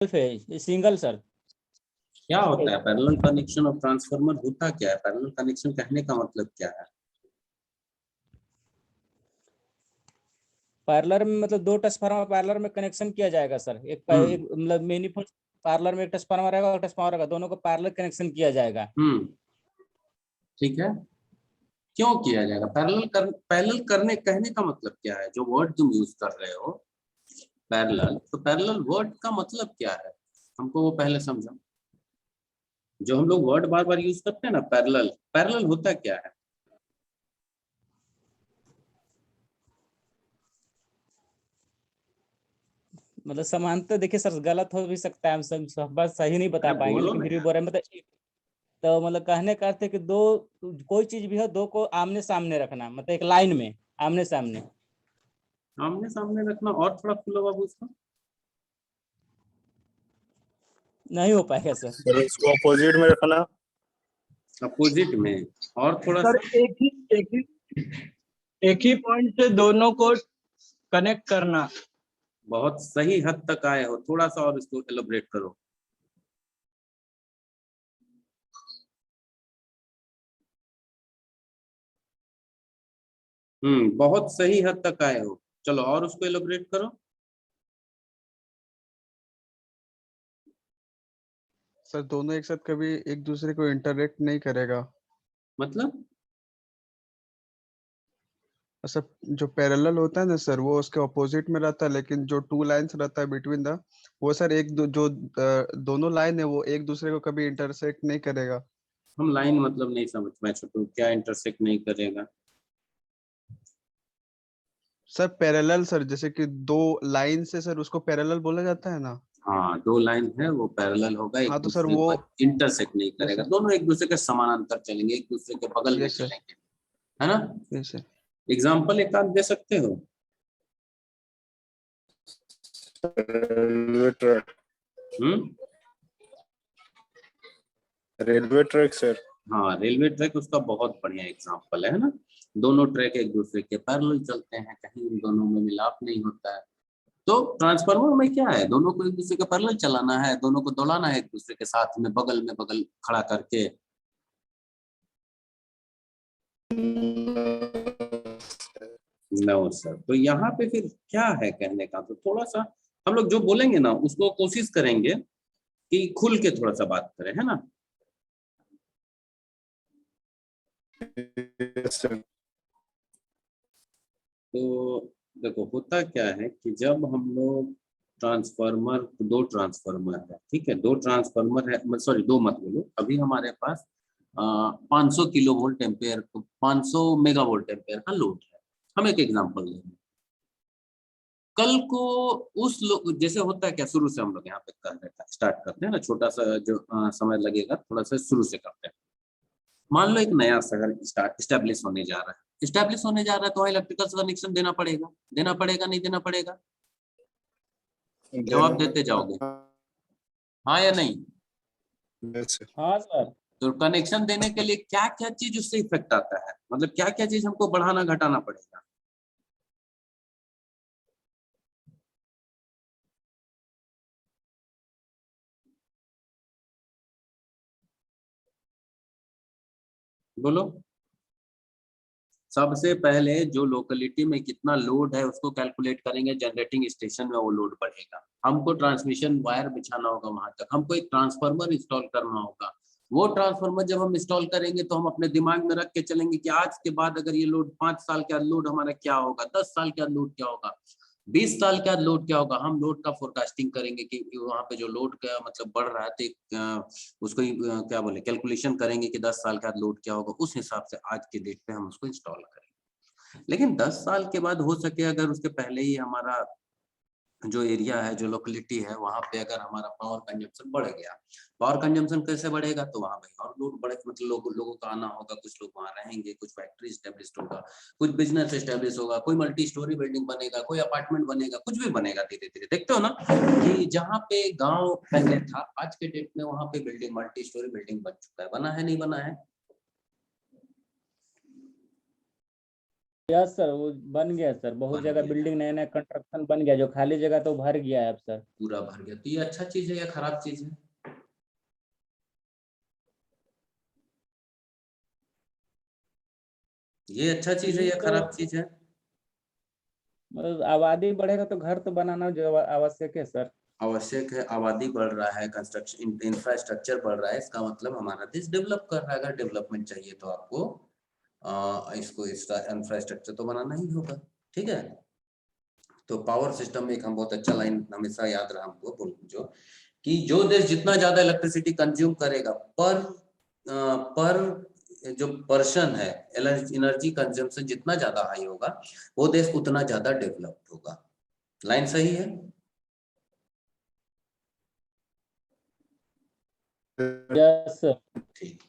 Phase single sir. क्या होता है पैरेलल कनेक्शन ऑफ ट्रांसफार्मर? होता क्या है पैरेलल कनेक्शन? कहने का मतलब क्या है? पार्लर में मतलब दो ट्रांसफार्मर पार्लर में कनेक्शन किया जाएगा सर। एक मतलब मेनिफोल्ड पार्लर में एक ट्रांसफार्मर रहेगा और ट्रांसफार्मर रहेगा, दोनों को पार्लर कनेक्शन किया जाएगा। ठीक है, क्यों किया जाएगा? पैरेलल करने कहने का मतलब क्या है? जो वर्ड तुम यूज कर रहे हो पैरेलल, तो पैरेलल वर्ड का मतलब क्या है हमको वो पहले समझो। जो हम लोग वर्ड बार बार यूज करते हैं ना पैरेलल, पैरेलल होता क्या है? मतलब समानता देखिए सर, गलत हो भी सकता है, हम सब बात सही नहीं बता पाएंगे, बोलो लेकिन ना फिर भी यार। बोल रहे हैं मतलब तो मतलब कहने का अर्थ है कि दो कोई चीज भी हो, दो को आमने सामने रखना, मतलब एक लाइन में आमने सामने। आमने सामने रखना, और थोड़ा खुला बाबू उसका। नहीं हो पाएगा सर। सर इसको अपोजिट में रखना। अपोजिट में, और थोड़ा सर सा। एक ही पॉइंट से दोनों को कनेक्ट करना। बहुत सही हद तक आए हो, थोड़ा सा और इसको एलोबरेट करो। बहुत सही हद तक आए हो, चलो और उसको एलोबरेट करो। सर दोनों एक साथ कभी एक दूसरे को इंटरेक्ट नहीं करेगा। मतलब सर जो पैरेलल होता है ना सर, वो उसके ऑपोजिट में रहता है, लेकिन जो टू लाइंस रहता है बिटवीन द, वो सर दोनों लाइन है वो एक दूसरे को कभी इंटरसेक्ट नहीं करेगा। हम लाइन मतलब नहीं समझ पाए छोटू, क्या इंटरसेक्ट नहीं करेगा? सर पैरेलल सर, जैसे कि दो लाइन से सर उसको पैरेलल बोला जाता है ना। हाँ, दो लाइन है वो पैरेलल होगा, एक हाँ तो सर दूसरे वो, पर इंटरसेक्ट नहीं यस करेगा, सर, दोनों एक दूसरे के समानांतर चलेंगे, एक दूसरे के बगल में यस सर, चलेंगे, है ना? Yes sir. एग्जाम्पल एक आध दे सकते हो? Railway track. Hmm railway track sir. हाँ, रेलवे ट्रैक उसका बहुत बढ़िया एग्जाम्पल है ना। दोनों ट्रैक एक दूसरे के पैरेलल चलते हैं, कहीं उन दोनों में मिलाप नहीं होता है। तो ट्रांसफार्मर में क्या है, दोनों को एक दूसरे के पैरेलल चलाना है, दोनों को दौड़ाना है एक दूसरे के साथ में बगल खड़ा करके। नो सर, तो यहाँ पे फिर क्या है कहने का? तो थोड़ा सा हम लोग जो बोलेंगे ना उसको कोशिश करेंगे कि खुल के थोड़ा सा बात करें, है ना? Yes sir. तो देखो होता क्या है कि जब हम लोग ट्रांसफार्मर, दो ट्रांसफार्मर है, ठीक है, दो ट्रांसफार्मर है, सॉरी दो मत बोलो, अभी हमारे पास 500 kilo volt ampere, 500 mega volt ampere का लोड है। हम एक एग्जांपल ले रहे हैं। कल को उस लोग, जैसे होता है क्या, शुरू से हम लोग यहाँ पे कर रहे हैं, स्टार्ट करते हैं ना, छोटा सा जो समय लगेगा थोड़ा सा, शुरू से करते हैं। मान लो एक नया शहर स्टैब्लिश होने जा रहा है, स्टैब्लिश होने जा रहा है, तो वहाँ इलेक्ट्रिकल कनेक्शन देना पड़ेगा, देना पड़ेगा नहीं देना पड़ेगा? जवाब देते जाओगे, हाँ या नहीं? Yes sir. हाँ सर। तो कनेक्शन देने के लिए क्या क्या चीज उससे इफेक्ट आता है, मतलब क्या क्या चीज हमको बढ़ाना घटाना पड़ेगा? बोलो। सबसे पहले जो लोकेलिटी में कितना लोड है उसको कैलकुलेट करेंगे, जनरेटिंग स्टेशन में वो लोड बढ़ेगा, हमको ट्रांसमिशन वायर बिछाना होगा, वहां तक हमको एक ट्रांसफार्मर इंस्टॉल करना होगा। वो ट्रांसफार्मर जब हम इंस्टॉल करेंगे तो हम अपने दिमाग में रख के चलेंगे कि आज के बाद अगर ये लोड 5 साल के बाद लोड हमारा क्या होगा, 10 साल के बाद लोड क्या होगा, 20 साल के बाद लोड क्या होगा। हम लोड का फोरकास्टिंग करेंगे कि वहां पे जो लोड का मतलब बढ़ रहा है, तो उसको क्या बोले, कैलकुलेशन करेंगे कि 10 साल के बाद लोड क्या होगा, उस हिसाब से आज के डेट पे हम उसको इंस्टॉल करेंगे। लेकिन 10 साल के बाद हो सके अगर उसके पहले ही हमारा जो एरिया है, जो लोकेलिटी है, वहां पे अगर हमारा पावर कंजम्पशन बढ़ गया, पावर कंजम्पशन कैसे बढ़ेगा, तो वहां पे और लोड बढ़े, मतलब लोगों का आना होगा, कुछ लोग वहां रहेंगे, कुछ फैक्ट्री स्टैब्लिश होगा, कुछ बिजनेस स्टैब्लिश होगा, कोई मल्टी स्टोरी बिल्डिंग बनेगा, कोई अपार्टमेंट बनेगा, कुछ भी बनेगा धीरे धीरे। देखते हो ना कि जहाँ पे गाँव पहले था, आज के डेट में वहां पे बिल्डिंग, मल्टी स्टोरी बिल्डिंग बन चुका है, बना है नहीं बना है? यस सर, वो बन गया सर, बहुत बन जगह गया। बिल्डिंग नया नया कंस्ट्रक्शन बन गया, जो खाली जगह तो भर गया है अब सर। पूरा भर गया, तो ये अच्छा चीज है या खराब चीज है? ये अच्छा चीज है ये या तो खराब चीज है? मतलब आबादी बढ़ेगा तो घर तो बनाना जो आवश्यक है सर। आवश्यक है, आबादी बढ़ रहा है, कंस्ट्रक्शन इंफ्रास्ट्रक्चर बढ़ रहा है, इसका मतलब हमारा देश डेवलप कर रहा है। अगर डेवलपमेंट चाहिए तो आपको इसको इंफ्रास्ट्रक्चर तो बनाना ही होगा, ठीक है। तो पावर सिस्टम में एक हम बहुत अच्छा लाइन हमेशा याद रहा हमको बोल जो, कि जो देश जितना ज्यादा इलेक्ट्रिसिटी कंज्यूम करेगा पर जो पर्सन है, एनर्जी कंजम्पशन जितना ज्यादा हाई होगा, वो देश उतना ज्यादा डेवलप्ड होगा। लाइन सही है? Yes sir. ठीक।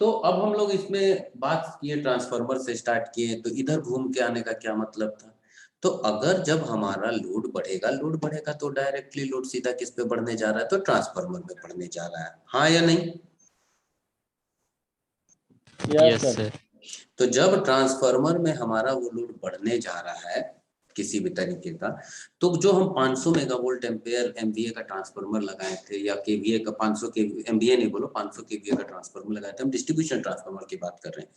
तो अब हम लोग इसमें बात किए, ट्रांसफार्मर से स्टार्ट किए, तो इधर घूम के आने का क्या मतलब था? तो अगर जब हमारा लोड बढ़ेगा तो डायरेक्टली लोड सीधा किस पे बढ़ने जा रहा है? तो ट्रांसफार्मर में बढ़ने जा रहा है, हाँ या नहीं? Yes sir. तो जब ट्रांसफार्मर में हमारा वो लोड बढ़ने जा रहा है किसी भी तरीके का, तो जो हम 500 मेगावोल्ट एम्पेयर एमवीए का ट्रांसफार्मर लगाए थे, या केवीए का 500 के एमवीए नहीं बोलो 500 केवीए का ट्रांसफार्मर लगाए थे, हम डिस्ट्रीब्यूशन ट्रांसफार्मर की बात कर रहे हैं।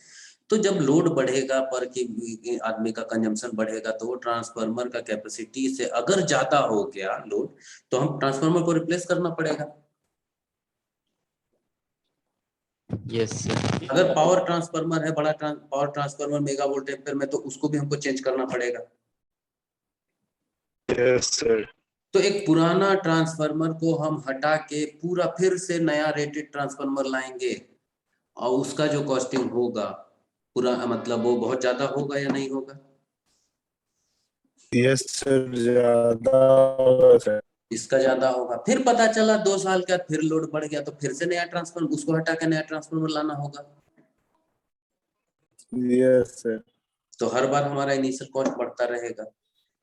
तो जब लोड बढ़ेगा, पर के आदमी का कंजम्पशन बढ़ेगा, तो वो ट्रांसफार्मर का कैपेसिटी से अगर ज्यादा हो गया लोड, तो हम ट्रांसफार्मर को रिप्लेस करना पड़ेगा। Yes sir. अगर पावर ट्रांसफार्मर है, बड़ा पावर ट्रांसफार्मर मेगावोल्ट एम्पेयर में, तो उसको भी हमको चेंज करना पड़ेगा। Yes sir. तो एक पुराना ट्रांसफार्मर को हम हटा के पूरा फिर से नया रेटेड ट्रांसफार्मर लाएंगे, और उसका जो कॉस्टिंग होगा पूरा, मतलब वो बहुत ज्यादा होगा या नहीं होगा? यस सर, ज्यादा होगा सर। इसका ज्यादा होगा। फिर पता चला 2 साल के बाद फिर लोड बढ़ गया, तो फिर से नया ट्रांसफार्मर, उसको हटा के नया ट्रांसफार्मर लाना होगा। Yes sir. तो हर बार हमारा इनिशियल कॉस्ट बढ़ता रहेगा।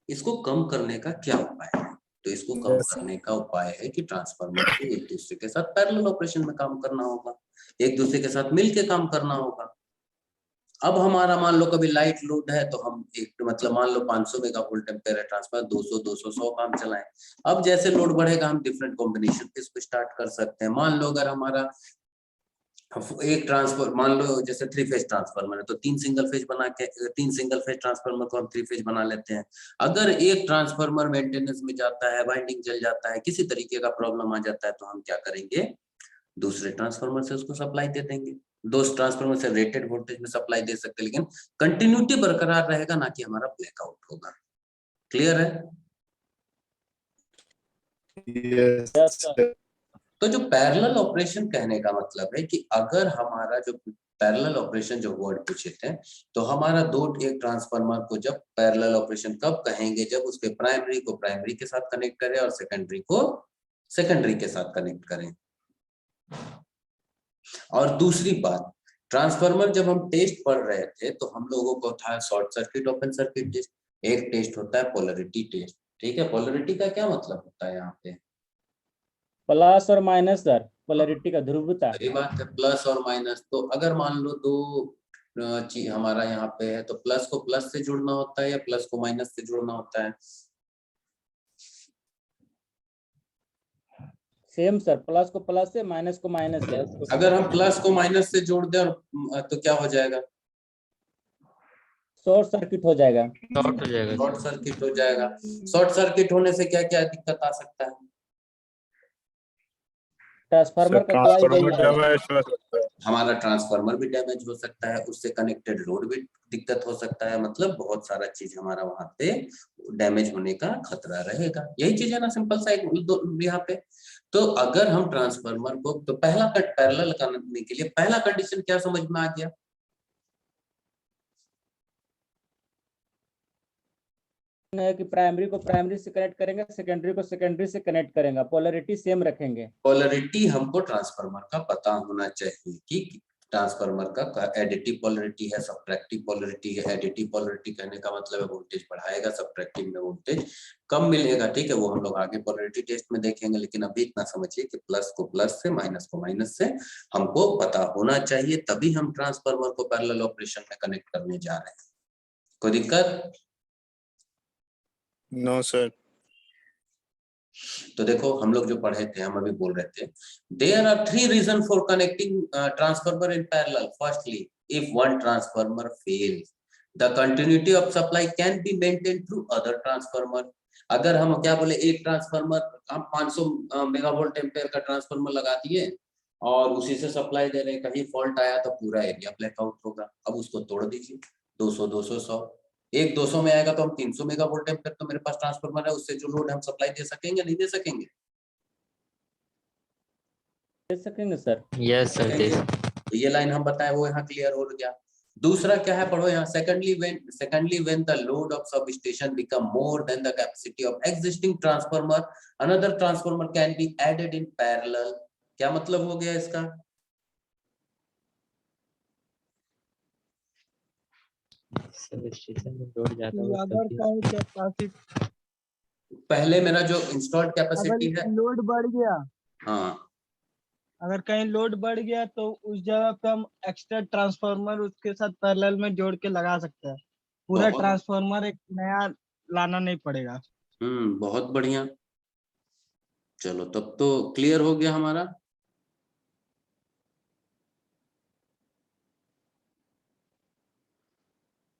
इसको कम करने का क्या उपाय है? तो इसको कम Yes, करने का उपाय है कि ट्रांसफार्मर को एक दूसरे के साथ पैरेलल ऑपरेशन में काम करना होगा, एक दूसरे के साथ मिलके काम करना होगा। अब हमारा मान लो कभी लाइट लोड है, तो हम एक मतलब मान लो 500 मेगावोल्ट एम्पेयर है ट्रांसफार्मर, 200 200 100 काम चलाएं। अब जैसे लोड बढ़ेगा हम डिफरेंट कॉम्बिनेशन इसको स्टार्ट कर सकते हैं। मान लो अगर हमारा एक ट्रांसफर, मान लो जैसे 3 फेज ट्रांसफार्मर है, तो 3 सिंगल फेज बना के 3 सिंगल फेज ट्रांसफार्मर को हम 3 फेज बना लेते हैं। अगर एक ट्रांसफार्मर मेंटेनेंस में जाता है, वाइंडिंग जल जाता है, किसी तरीके का प्रॉब्लम आ जाता है, तो हम क्या करेंगे? दूसरे ट्रांसफार्मर से उसको सप्लाई दे देंगे। दो ट्रांसफार्मर से रेटेड वोल्टेज में सप्लाई दे सकते हैं, लेकिन कंटिन्यूटी बरकरार रहेगा, ना कि हमारा ब्लैकआउट होगा। क्लियर है? Yes yes sir. सर। तो जो पैरेलल ऑपरेशन कहने का मतलब है कि अगर हमारा जो पैरेलल ऑपरेशन जो वर्ड पूछे थे, तो हमारा दो एक ट्रांसफार्मर को जब पैरेलल ऑपरेशन कब कहेंगे? जब उसके प्राइमरी को प्राइमरी के साथ कनेक्ट करें और सेकेंडरी को सेकेंडरी के साथ कनेक्ट करें। और दूसरी बात, ट्रांसफार्मर जब हम टेस्ट पढ़ रहे थे, तो हम लोगों को था short circuit open circuit test, एक टेस्ट होता है पोलरिटी टेस्ट। ठीक है, पोलरिटी का क्या मतलब होता है यहाँ पे? प्लस और माइनस सर, पोलैरिटी का ध्रुवता। सही बात है, प्लस और माइनस। तो अगर मान लो दो चीज हमारा यहाँ पे है, तो प्लस को प्लस से जुड़ना होता है या प्लस को माइनस से जुड़ना होता है? सेम सर, प्लस को प्लस से, माइनस को माइनस से। अगर हम प्लस को माइनस से जोड़ दें और तो क्या हो जाएगा? शॉर्ट सर्किट हो जाएगा। शॉर्ट हो जाएगा शॉर्ट सर। सर्किट हो जाएगा। शॉर्ट सर्किट होने से क्या क्या दिक्कत आ सकता है? ट्रांसफार्मर का कॉइल जल ट्रांसफार्मर जाएगा। डैमेज हो सकता है। हमारा ट्रांसफार्मर भी डैमेज हो सकता है, उससे कनेक्टेड लोड भी दिक्कत हो सकता है, मतलब बहुत सारा चीज हमारा वहां पे डैमेज होने का खतरा रहेगा। यही चीज है ना, सिंपल सा एक यहाँ पे। तो अगर हम ट्रांसफार्मर को, तो पहला कट पैरेलल करने के लिए पहला कंडीशन क्या समझ में आ गया? है कि प्राइमरी को प्राइमरी से कनेक्ट करेंगे, सेकेंडरी को सेकेंडरी से कनेक्ट करेंगे, पोलैरिटी सेम रखेंगे। पोलरिटी हमको ट्रांसफार्मर का पता होना चाहिए कि ट्रांसफार्मर का एडिटिव पोलरिटी है, सब्ट्रैक्टिव पोलरिटी है। एडिटिव पोलरिटी कहने का मतलब है वोल्टेज बढ़ाएगा, सब्ट्रैक्टिव में वोल्टेज कम मिलेगा। ठीक है, वो हम लोग आगे पोलरिटी टेस्ट में देखेंगे, लेकिन अभी इतना समझिए कि प्लस को प्लस से, माइनस को माइनस से हमको पता होना चाहिए, तभी हम ट्रांसफार्मर को पैरेलल ऑपरेशन में कनेक्ट करने जा रहे हैं। कोई दिक्कत? No sir. तो देखो हम लोग जो पढ़े थे, हम अभी बोल रहे थे, there are 3 reason for connecting transformer in parallel. Firstly, if one transformer fails, the continuity of supply can be maintain through other transformer. अगर हम क्या बोले, एक ट्रांसफार्मर हम 500 मेगावोल्ट एम्पेयर का ट्रांसफार्मर लगा दिए और उसी से सप्लाई दे रहे, कहीं फॉल्ट आया तो पूरा एरिया ब्लैकआउट होगा. अब उसको तोड़ दीजिए, 200 200 100, एक 200 में आएगा तो हम 300 मेगावोल्ट एम्पेयर तो मेरे पास ट्रांसफार्मर है, उससे जो लोड हम सप्लाई दे सकेंगे, नहीं दे सकेंगे? दे सकेंगे सर। Yes sir, सकेंगे. this. तो ये लाइन हम बताए वो यहाँ क्लियर हो गया. दूसरा क्या है, पढ़ो यहाँ. Secondly when the load of sub station become more than the capacity of existing transformer, another transformer can be added in parallel. क्या मतलब हो गया इसका? सब स्टेशन में लोड ज्यादा हो अगर तब कहीं कैपेसिटी, पहले मेरा जो इंस्टॉल्ड कैपेसिटी है, अगर लोड बढ़ गया, हाँ, अगर कहीं लोड बढ़ गया तो उस जगह पे हम एक्स्ट्रा ट्रांसफार्मर उसके साथ पैरेलल में जोड़ के लगा सकते हैं. पूरा बहुत- ट्रांसफार्मर एक नया लाना नहीं पड़ेगा. बहुत बढ़िया. चलो तब तो क्लियर हो गया हमारा.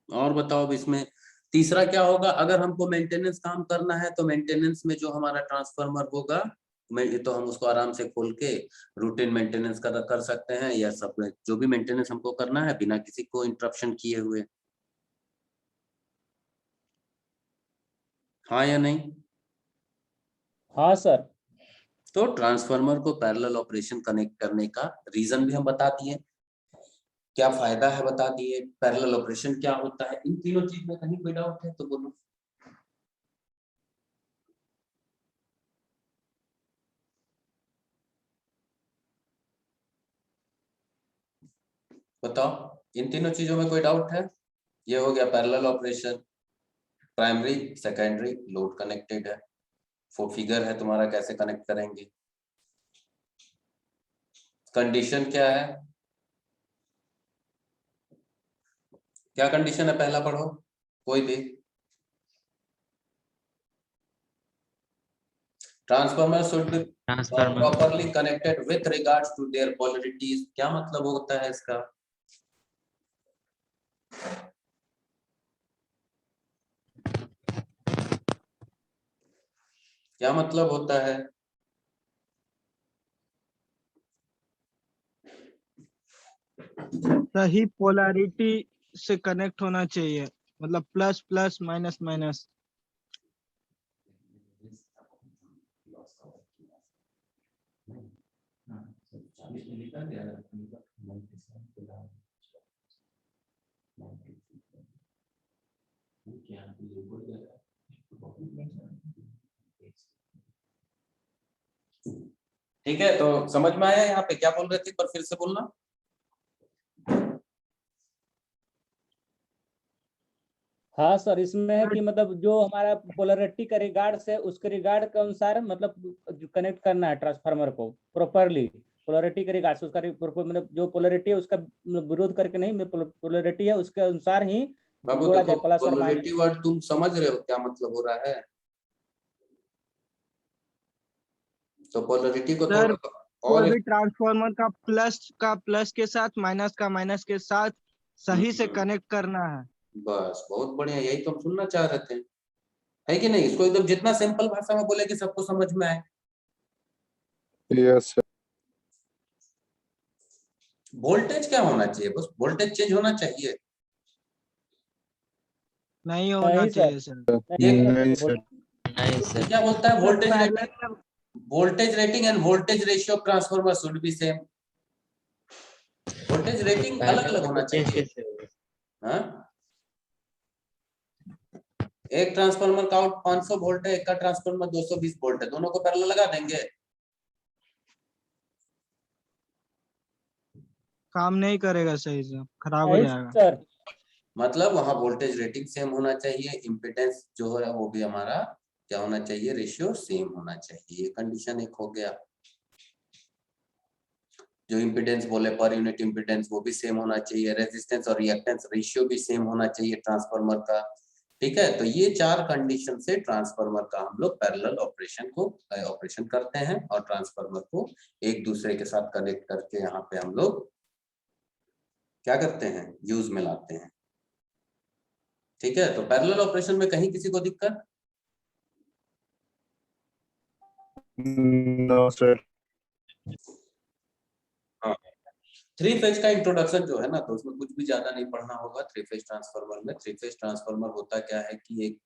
और बताओ अब इसमें तीसरा क्या होगा. अगर हमको मेंटेनेंस काम करना है तो मेंटेनेंस में जो हमारा ट्रांसफार्मर होगा, तो हम उसको आराम से खोल के रूटीन मेंटेनेंस कर सकते हैं, या सब जो भी मेंटेनेंस हमको करना है बिना किसी को इंटरप्शन किए हुए. हाँ या नहीं? हाँ सर। तो ट्रांसफार्मर को पैरेलल ऑपरेशन कनेक्ट करने का रीजन भी हम बता दिए, क्या फायदा है बता दिए, पैरेलल ऑपरेशन क्या होता है. इन तीनों चीज में कहीं कोई डाउट है तो बोलो. बताओ, इन तीनों चीजों में कोई डाउट है? ये हो गया parallel operation. Primary secondary load connected है. फिगर है तुम्हारा, कैसे कनेक्ट करेंगे. कंडीशन क्या है, क्या कंडीशन है, पहला पढ़ो कोई भी. Transformer should be transformer properly connected with regards to their polarities. क्या मतलब होता है इसका? क्या मतलब होता है? सही पोलैरिटी से कनेक्ट होना चाहिए, मतलब प्लस प्लस माइनस माइनस. ठीक है, तो समझ में आया यहाँ पे क्या बोल रहे थे, पर फिर से बोलना. हाँ सर, इसमें है कि मतलब जो हमारा पोलैरिटी का रिगार्ड है उसके रिगार्ड के अनुसार मतलब कनेक्ट करना है ट्रांसफार्मर को प्रॉपरली. पोलैरिटी के रिगार्ड से उसका मतलब जो पोलैरिटी है उसका विरोध करके नहीं, पोलैरिटी है उसके अनुसार ही बाबू जोड़ा देखो, जाए, प्लस और माइनस. पोलैरिटी वर्ड तुम समझ रहे हो क्या मतलब हो रहा है? तो पोलैरिटी को सर, थोड़ा कोई और भी ट्रांसफार्मर का प्लस के साथ, माइनस का माइनस के साथ सही से कनेक्ट करना है. बस बहुत बढ़िया, यही तो हम सुनना चाह रहे थे, है कि नहीं. इसको एकदम जितना सिंपल भाषा में बोले कि सबको समझ में आए. Yes sir. वोल्टेज क्या होना चाहिए, बस वोल्टेज चेंज होना चाहिए. नहीं होना नहीं चाहिए सर, सर. नहीं सर। नहीं सर. क्या बोलता है, voltage rating, parallel voltage rating end voltage ratio of transformer should B same. Voltage rating अलग अलग होना चाहिए. हाँ, एक ट्रांसफार्मर का आउट 500 वोल्ट है, एक का ट्रांसफार्मर 220 वोल्ट है, दोनों को पैरेलल लगा देंगे. काम नहीं करेगा सही से, खराब हो नहीं जाएगा. सर. मतलब वहां वोल्टेज रेटिंग सेम होना चाहिए, इम्पीडेंस जो है वो भी हमारा क्या होना चाहिए, रेशियो सेम होना चाहिए. कंडीशन एक हो गया. जो इम्पीडेंस बोले पर यूनिट इम्पीडेंस वो भी सेम होना चाहिए, रेजिस्टेंस और रिएक्टेंस रेशियो भी सेम होना चाहिए ट्रांसफार्मर का। ठीक है, तो ये 4 कंडीशन से ट्रांसफार्मर का हम लोग पैरेलल ऑपरेशन करते हैं और ट्रांसफार्मर को एक दूसरे के साथ कनेक्ट करके यहाँ पे हम लोग क्या करते हैं, यूज में लाते हैं। ठीक है, तो पैरेलल ऑपरेशन में कहीं किसी को दिक्कत? No sir. हाँ, 3 फेज का इंट्रोडक्शन जो है ना, तो उसमें कुछ भी ज्यादा नहीं पढ़ना होगा। 3 फेज ट्रांसफार्मर में 3 फेज ट्रांसफार्मर होता क्या है कि एक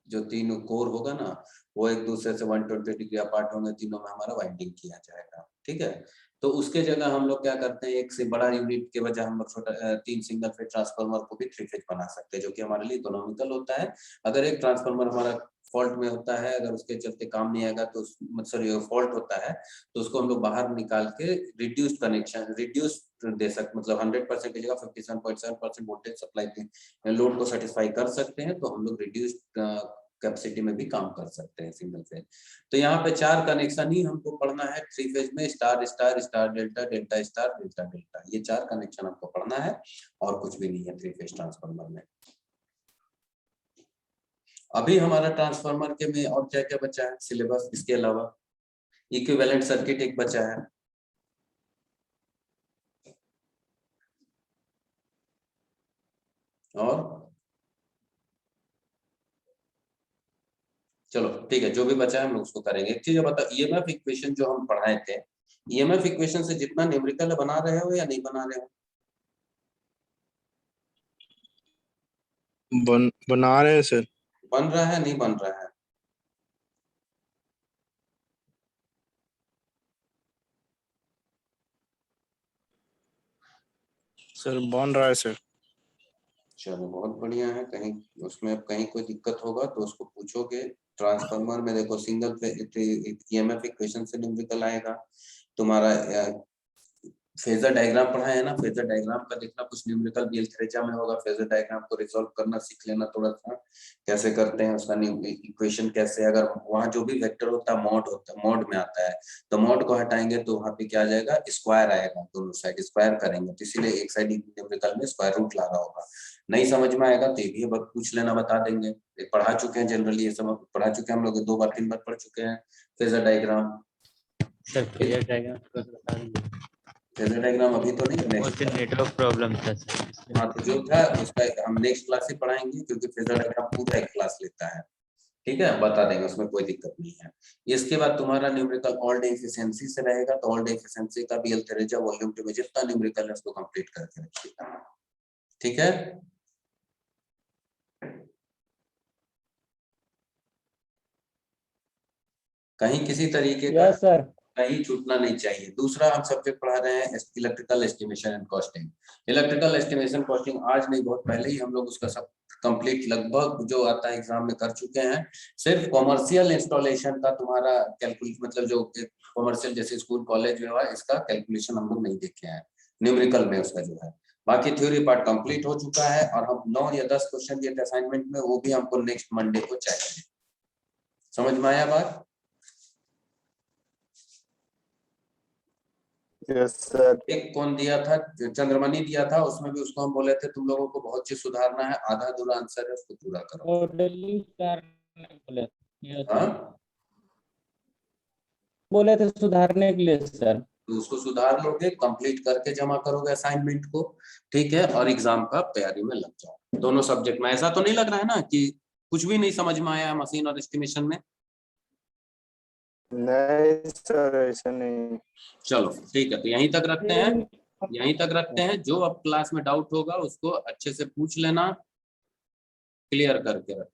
जो तीनों कोर होगा ना, वो एक दूसरे से 120 डिग्री अपार्ट होंगे, तीनों में हमारा वाइंडिंग किया जाएगा। ठीक है, तो उसके जगह हम लोग क्या करते हैं, एक से बड़ा यूनिट के बजाय हम लोग छोटा 3 सिंगल फेज ट्रांसफार्मर को भी 3 फेज बना सकते हैं, जो कि हमारे लिए इकोनॉमिकल होता है। अगर एक ट्रांसफार्मर हमारा फॉल्ट में होता है, अगर उसके चलते काम नहीं आएगा तो सॉरी फॉल्ट होता है, तो उसको हम लोग बाहर निकाल के रिड्यूस्ड कनेक्शन दे सकते, मतलब 100% की जगह 57.7% वोल्टेज सप्लाई लोड को सेटिस्फाई कर सकते हैं, तो हम लोग रिड्यूस्ड कैपेसिटी में भी काम कर सकते हैं सिंगल फेज। तो यहाँ पे 4 कनेक्शन ही हमको पढ़ना है 3 फेज में, star star, star delta, delta star, delta delta, ये 4 कनेक्शन हमको पढ़ना है और कुछ भी नहीं है 3 फेज ट्रांसफार्मर में। अभी हमारा ट्रांसफार्मर के में और क्या क्या बचा है सिलेबस, इसके अलावा इक्विवेलेंट सर्किट एक बचा है, और चलो ठीक है, जो भी बचा है हम लोग उसको करेंगे। एक चीज बता, ईएमएफ इक्वेशन जो हम पढ़ाए थे, ईएमएफ इक्वेशन से जितना न्यूमेरिकल बना रहे हो या नहीं बना रहे हो? बना रहे हैं सर। बन रहा है नहीं बन रहा है? सर बन रहा है सर। चलो बहुत बढ़िया है। कहीं उसमें कहीं कोई दिक्कत होगा तो उसको पूछोगे। ट्रांसफार्मर में देखो सिंगल ईएमएफ इक्वेशन से न्यूमेरिकल आएगा तुम्हारा। फेजर डायग्राम पढ़ा है ना, फेजर डायग्राम का देखना, कुछ न्यूमेरिकल भी एल्जेब्रा में होगा। फेजर डायग्राम को रिजॉल्व करना सीख लेना थोड़ा सा, कैसे करते हैं उसका इक्वेशन कैसे, अगर वहाँ जो भी वेक्टर होता है मॉड में आता है, तो मॉड को हटाएंगे तो वहाँ पे क्या आ जाएगा, स्क्वायर आएगा, दोनों साइड स्क्वायर करेंगे, तो इसीलिए एक साइड न्यूमेरिकल में स्क्वायर रूट ला रहा होगा। नहीं समझ में आएगा तो ये भी पूछ लेना, बता देंगे। पढ़ा चुके हैं जनरली, ये सब पढ़ा चुके हैं हम लोग, 2 बार 3 बार पढ़ चुके हैं phasor diagram. Sir phasor diagram तो बता दीजिए। फेजर डायग्राम अभी तो नहीं, वो नेक्स्ट दिन नेटवर्क प्रॉब्लम था सर। हाँ, तो जो था उसका हम नेक्स्ट क्लास से पढ़ाएंगे, क्योंकि फेजर डायग्राम पूरा एक क्लास लेता है। ठीक है, बता देंगे, उसमें कोई दिक्कत नहीं है। इसके बाद तुम्हारा न्यूमेरिकल ऑल डे एफिशिएंसी से रहेगा, तो ऑल डे एफिशिएंसी का भी अल्थरेजा वॉल्यूम 2 में जितना न्यूमेरिकल है उसको कंप्लीट करके रखिएगा। ठीक है, कहीं किसी तरीके का यस सर। कहीं छूटना नहीं चाहिए। दूसरा हम सब्जेक्ट पढ़ा रहे हैं electrical estimation and costing. Electrical estimation costing आज नहीं, बहुत पहले ही हम लोग उसका सब कंप्लीट लगभग जो आता है एग्जाम में कर चुके हैं। सिर्फ कॉमर्शियल इंस्टॉलेशन का तुम्हारा कैलकुलेट, मतलब जो कॉमर्शियल जैसे स्कूल कॉलेज में हुआ, इसका कैलकुलेशन हम लोग नहीं देखे हैं न्यूमेरिकल में उसका जो है। बाकी थ्योरी पार्ट कंप्लीट हो चुका है, और हम 9 या 10 क्वेश्चन दिए थे असाइनमेंट में, वो भी हमको नेक्स्ट मंडे को चाहिए। समझ में आया बात? Yes sir. एक कौन दिया था, चंद्रमणि दिया था, उसमें भी उसको हम बोले थे तुम लोगों को बहुत चीज सुधारना है, आधा अधूरा आंसर है उसको पूरा करो। मॉडलिंग करने बोले थे। हाँ, बोले थे सुधारने के लिए सर। तो उसको सुधार लोगे, कंप्लीट करके जमा करोगे असाइनमेंट को। ठीक है, और एग्जाम का तैयारी में लग जाओ दोनों सब्जेक्ट में। ऐसा तो नहीं लग रहा है ना कि कुछ भी नहीं समझ में आया मशीन और एस्टिमेशन में? नहीं सर ऐसा नहीं। चलो ठीक है, तो यहीं तक रखते हैं। जो अब क्लास में डाउट होगा उसको अच्छे से पूछ लेना, क्लियर करके रखना।